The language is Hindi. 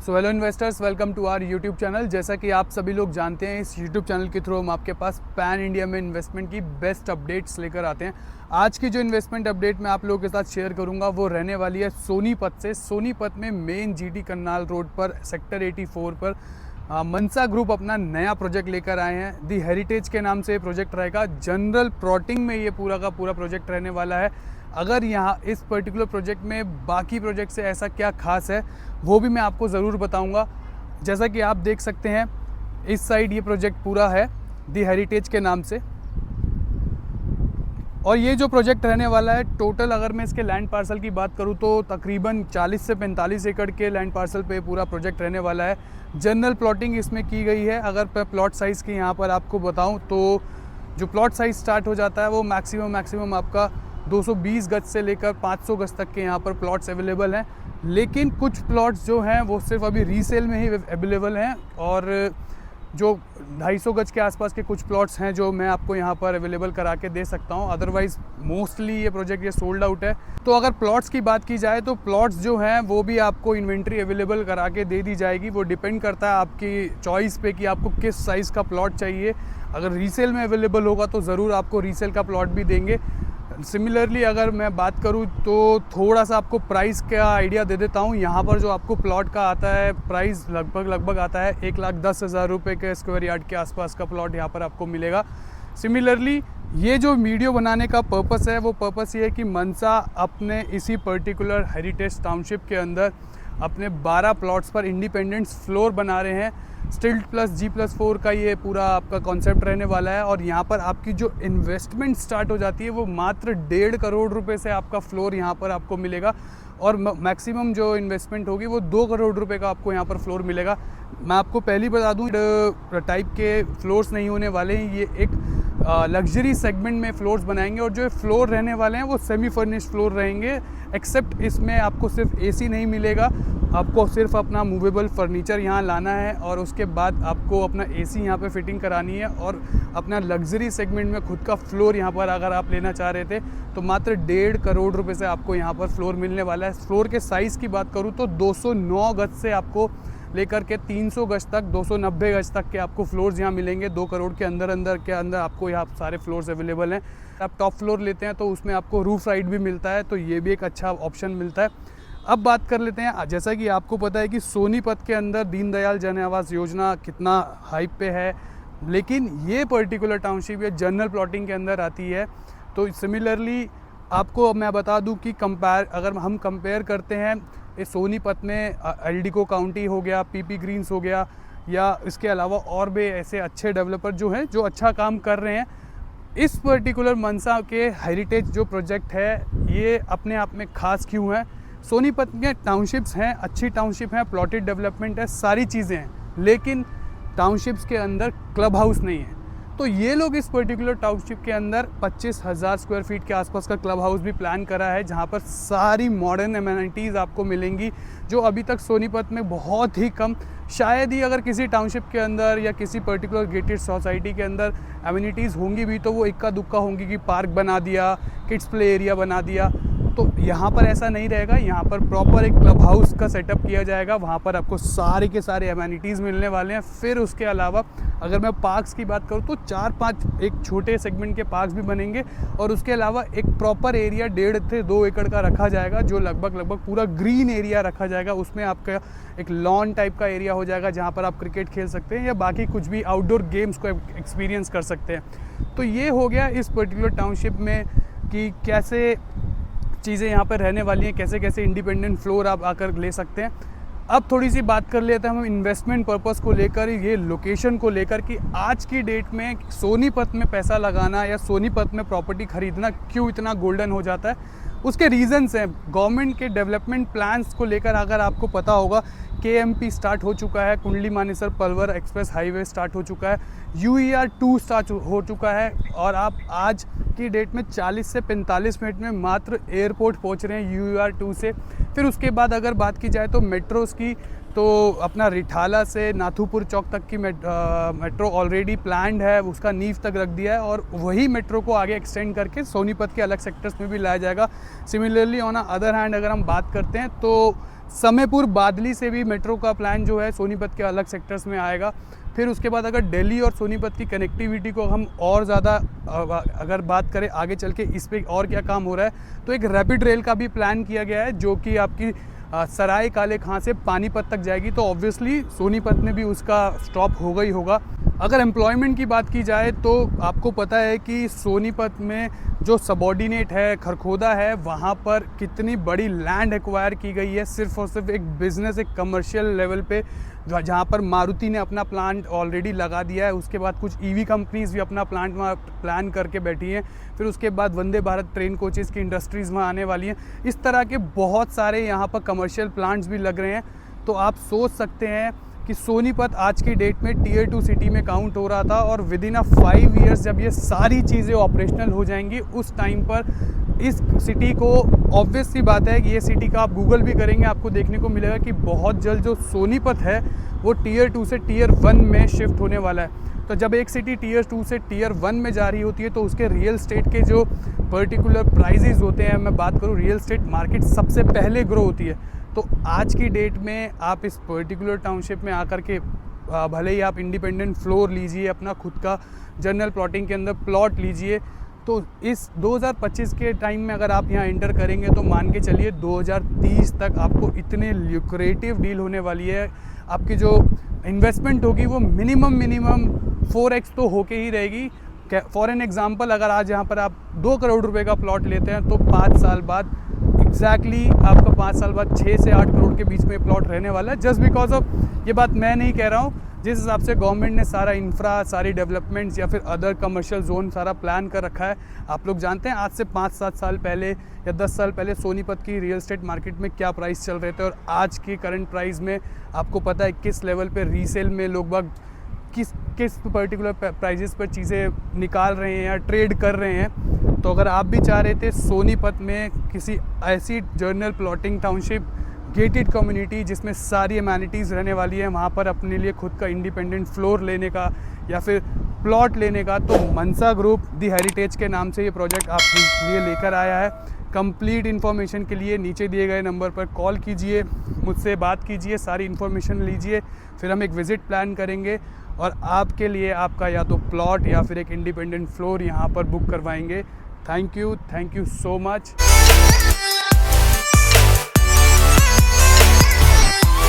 So hello investors, welcome to our YouTube channel. जैसा कि आप सभी लोग जानते हैं, इस यूट्यूब चैनल के थ्रू हम आपके पास पैन इंडिया में इन्वेस्टमेंट की बेस्ट अपडेट्स लेकर आते हैं। आज की जो इन्वेस्टमेंट अपडेट मैं आप लोगों के साथ शेयर करूंगा वो रहने वाली है सोनीपत से। सोनीपत में मेन जीटी करनाल रोड पर सेक्टर 84 पर मनसा ग्रुप अपना नया प्रोजेक्ट लेकर आए हैं। दी हेरिटेज के नाम से ये प्रोजेक्ट रहेगा। जनरल प्लॉटिंग में ये पूरा का पूरा प्रोजेक्ट रहने वाला है। अगर यहाँ इस पर्टिकुलर प्रोजेक्ट में बाकी प्रोजेक्ट से ऐसा क्या खास है वो भी मैं आपको ज़रूर बताऊंगा। जैसा कि आप देख सकते हैं, इस साइड ये प्रोजेक्ट पूरा है दी हेरिटेज के नाम से। और ये जो प्रोजेक्ट रहने वाला है, टोटल अगर मैं इसके लैंड पार्सल की बात करूँ तो तकरीबन 40 से 45 एकड़ के लैंड पार्सल पे पूरा प्रोजेक्ट रहने वाला है। जनरल प्लॉटिंग इसमें की गई है। अगर मैं प्लॉट साइज़ की यहाँ पर आपको बताऊँ तो जो प्लॉट साइज़ स्टार्ट हो जाता है वो मैक्सिमम आपका 220 गज से लेकर 500 गज तक के यहाँ पर प्लॉट्स अवेलेबल हैं। लेकिन कुछ प्लॉट्स जो हैं वो सिर्फ अभी रीसेल में ही अवेलेबल हैं, और जो 250 गज के आसपास के कुछ प्लॉट्स हैं जो मैं आपको यहाँ पर अवेलेबल करा के दे सकता हूँ। अदरवाइज़ मोस्टली ये प्रोजेक्ट ये सोल्ड आउट है। तो अगर प्लॉट्स की बात की जाए तो प्लॉट्स जो हैं वो भी आपको इन्वेंट्री अवेलेबल करा के दे दी जाएगी। वो डिपेंड करता है आपकी चॉइस पे कि आपको किस साइज़ का प्लॉट चाहिए। अगर रीसेल में अवेलेबल होगा तो ज़रूर आपको रीसेल का प्लॉट भी देंगे। सिमिलरली अगर मैं बात करूं तो थोड़ा सा आपको प्राइस का आइडिया दे देता हूं। यहाँ पर जो आपको प्लॉट का आता है प्राइस लगभग आता है 1,10,000 रुपये के स्क्वायर यार्ड के आसपास का प्लॉट यहाँ पर आपको मिलेगा। सिमिलरली ये जो वीडियो बनाने का पर्पस है वो पर्पस ये है कि मनसा अपने इसी पर्टिकुलर हेरिटेज टाउनशिप के अंदर अपने 12 प्लॉट्स पर इंडिपेंडेंट फ्लोर बना रहे हैं। स्टिल्ट प्लस G+4 का ये पूरा आपका कॉन्सेप्ट रहने वाला है। और यहाँ पर आपकी जो इन्वेस्टमेंट स्टार्ट हो जाती है वो मात्र 1.5 करोड़ रुपए से आपका फ्लोर यहाँ पर आपको मिलेगा। और मैक्सिमम जो इन्वेस्टमेंट होगी वो 2 करोड़ रुपए का आपको यहाँ पर फ्लोर मिलेगा। मैं आपको पहले बता दूँ, टाइप के फ्लोर्स नहीं होने वाले हैं। ये एक लग्जरी सेगमेंट में फ्लोर्स बनाएंगे, और जो फ्लोर रहने वाले हैं वो सेमी फर्निश्ड फ्लोर रहेंगे। एक्सेप्ट इसमें आपको सिर्फ एसी नहीं मिलेगा, आपको सिर्फ अपना मूवेबल फर्नीचर यहाँ लाना है और उसके बाद आपको अपना एसी यहाँ पे फिटिंग करानी है। और अपना लग्जरी सेगमेंट में खुद का फ्लोर यहाँ पर अगर आप लेना चाह रहे थे तो मात्र 1.5 करोड़ रुपए से आपको यहाँ पर फ्लोर मिलने वाला है। फ्लोर के साइज़ की बात करूँ तो 209 गज से आपको लेकर के 300 गज तक, 290 गज तक के आपको फ्लोर्स यहाँ मिलेंगे। 2 करोड़ के अंदर आपको यहाँ सारे फ्लोर्स अवेलेबल हैं। आप टॉप फ्लोर लेते हैं तो उसमें आपको रूफ राइड भी मिलता है, तो ये भी एक अच्छा ऑप्शन मिलता है। अब बात कर लेते हैं, जैसा कि आपको पता है कि सोनीपत के अंदर दीनदयाल जन आवास योजना कितना हाइप पे है, लेकिन ये पर्टिकुलर टाउनशिप ये जनरल प्लॉटिंग के अंदर आती है। तो सिमिलरली आपको मैं बता दूं कि अगर हम कंपेयर करते हैं इस सोनीपत में एल्डिको काउंटी हो गया, पीपी ग्रीन्स हो गया, या इसके अलावा और भी ऐसे अच्छे डेवलपर जो हैं जो अच्छा काम कर रहे हैं, इस पर्टिकुलर मनसा के हेरिटेज जो प्रोजेक्ट है ये अपने आप में खास क्यों है। सोनीपत में टाउनशिप्स हैं, अच्छी टाउनशिप हैं, प्लॉटेड डेवलपमेंट है, सारी चीज़ें हैं, लेकिन टाउनशिप्स के अंदर क्लब हाउस नहीं है। तो ये लोग इस पर्टिकुलर टाउनशिप के अंदर 25,000 स्क्वायर फीट के आसपास का क्लब हाउस भी प्लान करा है, जहाँ पर सारी मॉडर्न एमेनिटीज़ आपको मिलेंगी जो अभी तक सोनीपत में बहुत ही कम, शायद ही अगर किसी टाउनशिप के अंदर या किसी पर्टिकुलर गेटेड सोसाइटी के अंदर एमिनिटीज़ होंगी भी तो वो इक्का दुक्का होंगी कि पार्क बना दिया, किड्स प्ले एरिया बना दिया। तो यहाँ पर ऐसा नहीं रहेगा। यहाँ पर प्रॉपर एक क्लब हाउस का सेटअप किया जाएगा, वहाँ पर आपको सारे के सारे एमिनिटीज़ मिलने वाले हैं। फिर उसके अलावा अगर मैं पार्क्स की बात करूँ तो 4-5 एक छोटे सेगमेंट के पार्क्स भी बनेंगे, और उसके अलावा एक प्रॉपर एरिया 1.5 से 2 एकड़ का रखा जाएगा जो लगभग पूरा ग्रीन एरिया रखा जाएगा। उसमें आपका एक लॉन टाइप का एरिया हो जाएगा जहाँ पर आप क्रिकेट खेल सकते हैं या बाकी कुछ भी आउटडोर गेम्स को एक्सपीरियंस कर सकते हैं। तो ये हो गया इस पर्टिकुलर टाउनशिप में कि कैसे चीज़ें यहाँ पर रहने वाली हैं, कैसे कैसे इंडिपेंडेंट फ्लोर आप आकर ले सकते हैं। अब थोड़ी सी बात कर लेते हैं हम इन्वेस्टमेंट पर्पस को लेकर, ये लोकेशन को लेकर कि आज की डेट में सोनीपत में पैसा लगाना या सोनीपत में प्रॉपर्टी खरीदना क्यों इतना गोल्डन हो जाता है। उसके रीजंस हैं। गवर्नमेंट के डेवलपमेंट प्लान्स को लेकर अगर आपको पता होगा, KMP स्टार्ट हो चुका है, Kundli Manesar Palwal express highway start हो चुका है, UER 2 स्टार्ट हो चुका है, और आप आज की डेट में 40 से 45 मिनट में मात्र एयरपोर्ट पहुंच रहे हैं UER 2 से। फिर उसके बाद अगर बात की जाए तो मेट्रोज़ की, तो अपना रिठाला से नाथूपुर चौक तक की मेट्रो ऑलरेडी प्लान्ड है, उसका नींव तक रख दिया है, और वही मेट्रो को आगे एक्सटेंड करके सोनीपत के अलग सेक्टर्स में भी लाया जाएगा। सिमिलरली ऑन अदर हैंड अगर हम बात करते हैं तो समयपुर बादली से भी मेट्रो का प्लान जो है सोनीपत के अलग सेक्टर्स में आएगा। फिर उसके बाद अगर दिल्ली और सोनीपत की कनेक्टिविटी को हम और ज़्यादा अगर बात करें आगे चल के इस पे और क्या काम हो रहा है, तो एक रैपिड रेल का भी प्लान किया गया है जो कि आपकी सराय काले खां से पानीपत तक जाएगी। तो ऑब्वियसली सोनीपत में भी उसका स्टॉप होगा ही होगा। अगर एम्प्लॉयमेंट की बात की जाए तो आपको पता है कि सोनीपत में जो सबॉर्डिनेट है खरखोदा है, वहाँ पर कितनी बड़ी लैंड एक्वायर की गई है सिर्फ और सिर्फ एक बिज़नेस, एक कमर्शियल लेवल पे, जहाँ पर मारुति ने अपना प्लांट ऑलरेडी लगा दिया है। उसके बाद कुछ ईवी कंपनीज़ भी अपना प्लांट वहाँ प्लान करके बैठी हैं। फिर उसके बाद वंदे भारत ट्रेन कोचेज़ की इंडस्ट्रीज़ वहाँ आने वाली हैं। इस तरह के बहुत सारे यहाँ पर कमर्शियल प्लांट्स भी लग रहे हैं। तो आप सोच सकते हैं कि सोनीपत आज की डेट में टियर 2 सिटी में काउंट हो रहा था, और विद इन 5 ईयर्स जब ये सारी चीज़ें ऑपरेशनल हो जाएंगी, उस टाइम पर इस सिटी को, ऑब्वियस सी बात है कि ये सिटी का आप गूगल भी करेंगे आपको देखने को मिलेगा कि बहुत जल्द जो सोनीपत है वो टियर 2 से टियर 1 में शिफ्ट होने वाला है। तो जब एक सिटी टियर 2 से टियर 1 में जा रही होती है तो उसके रियल एस्टेट के जो पर्टिकुलर प्राइजेज़ होते हैं, मैं बात करूँ रियल एस्टेट मार्केट सबसे पहले ग्रो होती है। तो आज की डेट में आप इस पर्टिकुलर टाउनशिप में आकर के भले ही आप इंडिपेंडेंट फ्लोर लीजिए, अपना खुद का जनरल प्लॉटिंग के अंदर प्लॉट लीजिए, तो इस 2025 के टाइम में अगर आप यहाँ एंटर करेंगे तो मान के चलिए 2030 तक आपको इतने ल्यूक्रेटिव डील होने वाली है। आपकी जो इन्वेस्टमेंट होगी वो मिनिमम 4x तो होके ही रहेगी। फॉर एन एग्जांपल, अगर आज यहाँ पर आप 2 करोड़ रुपए का प्लॉट लेते हैं तो 5 साल बाद एग्जैक्टली आपका 5 साल बाद 6 से 8 करोड़ के बीच में प्लॉट रहने वाला है। जस्ट बिकॉज ऑफ, ये बात मैं नहीं कह रहा हूँ, जिस हिसाब से गवर्नमेंट ने सारा इंफ्रा, सारी डेवलपमेंट्स या फिर अदर कमर्शियल जोन सारा प्लान कर रखा है। आप लोग जानते हैं आज से 5-7 साल पहले या 10 साल पहले सोनीपत की रियल एस्टेट मार्केट में क्या प्राइस चल रहे थे, और आज की करंट प्राइस में आपको पता है किस लेवल पे रीसेल में लोग बाग किस पर्टिकुलर प्राइजेस पर चीज़ें निकाल रहे हैं या ट्रेड कर रहे हैं। तो अगर आप भी चाह रहे थे सोनीपत में किसी ऐसी journal plotting township, gated community जिसमें सारी अमेनिटीज़ रहने वाली है, वहाँ पर अपने लिए खुद का इंडिपेंडेंट फ्लोर लेने का या फिर प्लॉट लेने का, तो मनसा ग्रुप दी हेरिटेज के नाम से ये प्रोजेक्ट आपके लिए लेकर आया है। कंप्लीट इन्फॉर्मेशन के लिए नीचे दिए गए नंबर पर कॉल कीजिए, मुझसे बात कीजिए, सारी इन्फॉर्मेशन लीजिए, फिर हम एक विज़िट प्लान करेंगे और आपके लिए आपका या तो प्लॉट या फिर एक इंडिपेंडेंट फ्लोर यहाँ पर बुक करवाएंगे। Thank you so much.